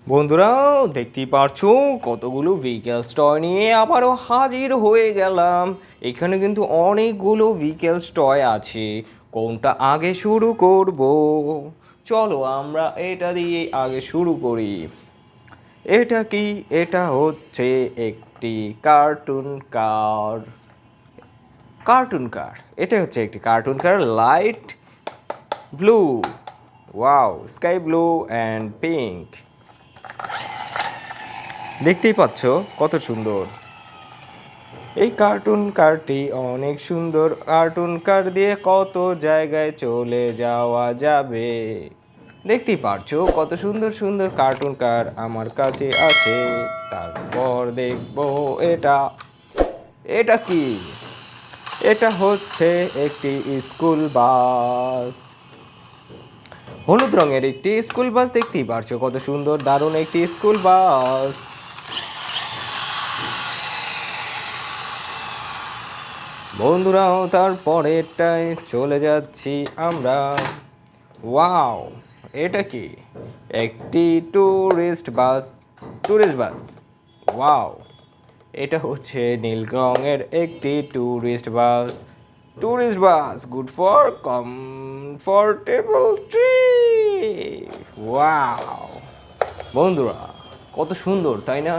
বন্ধুরাও দেখতেই পারছো কতগুলো ভেহিকেল টয় নিয়ে আবারও হাজির হয়ে গেলাম। এখানে কিন্তু অনেকগুলো ভেহিকেল টয় আছে। কোনটা আগে শুরু করব? চলো আমরা এটা দিয়ে আগে শুরু করি। এটা কি? এটা হচ্ছে একটি কার্টুন কার। কার্টুন কার, এটা হচ্ছে একটি cartoon car, light blue, wow, sky blue and pink. দেখতেই পাচ্ছ কত সুন্দর এই কার্টুন কারটি। অনেক সুন্দর কার্টুন কার দিয়ে কত জায়গায় চলে যাওয়া যাবে। দেখতেই পারছো কত সুন্দর সুন্দর কার্টুন কার আমার কাছে আছে। তারপর দেখবো এটা। এটা কি? এটা হচ্ছে একটি স্কুল বাস। হলুদ রঙের একটি স্কুল বাস। দেখতেই পারছো কত সুন্দর দারুণ একটি স্কুল বাস। বন্ধুরাও তারপরেরটায় চলে যাচ্ছি আমরা। ওয়াও, এটা কি? একটি tourist bus. Tourist bus, wow. এটা হচ্ছে নীল রঙের একটি tourist bus. Tourist bus good for comfortable trip. Wow বন্ধুরা, কত সুন্দর তাই না?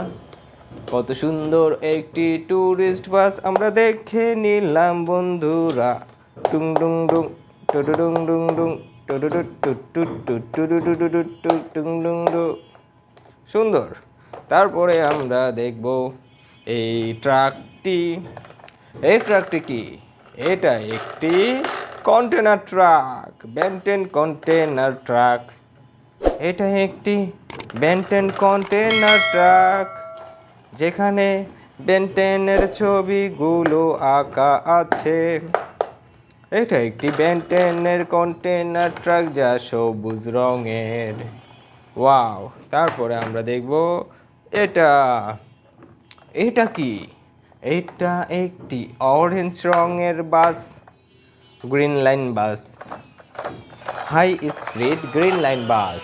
কত সুন্দর একটি ট্যুরিস্ট বাস আমরা দেখে নিলাম বন্ধুরা। টুং ডুং ডুং টুডুডুং ডুং ডুং টুং ডুং ডু। সুন্দর। তারপরে আমরা দেখব এই ট্রাকটি। এই ট্রাকটি কি? এটা একটি container truck, Ben 10 container truck. এটা একটি বেন্টেন কন্টেনার ট্রাক, যেখানে বেন্টেনের ছবিগুলো আঁকা আছে। এটা একটি বেন্টেনের কন্টেনার ট্রাক যা সবুজ রঙের। ওয়াও। তারপরে আমরা দেখব এটা। এটা কি? এটা একটি অরেঞ্জ রঙের বাস, গ্রিন লাইন বাস, হাই স্পিড গ্রিন লাইন বাস।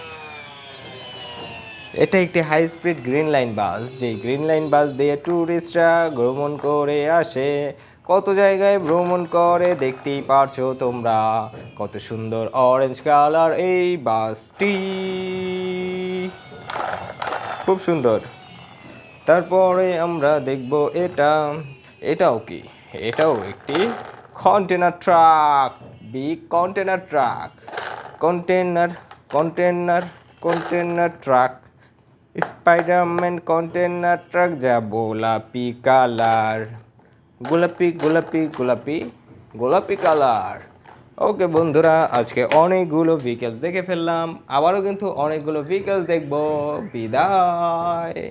এটা একটি হাই স্পিড গ্রিন লাইন বাস, যে গ্রিন লাইন বাস দিয়ে ট্যুরিস্টরা ভ্রমণ করে আসে। কত জায়গায় ভ্রমণ করে দেখতেই পারছো তোমরা। কত সুন্দর অরেঞ্জ কালার এই বাসটি, খুব সুন্দর। তারপরে আমরা দেখব এটা। এটাও কি? এটাও একটি container truck, big container truck. Container container container truck, Spiderman container truck যা গোলাপি কালার। গোলাপি গোলাপি গোলাপি গোলাপি কালার। ওকে বন্ধুরা, আজকে অনেকগুলো ভেহিকেলস দেখে ফেললাম। আবারও কিন্তু অনেকগুলো ভেহিকেলস দেখবো। বিদায়।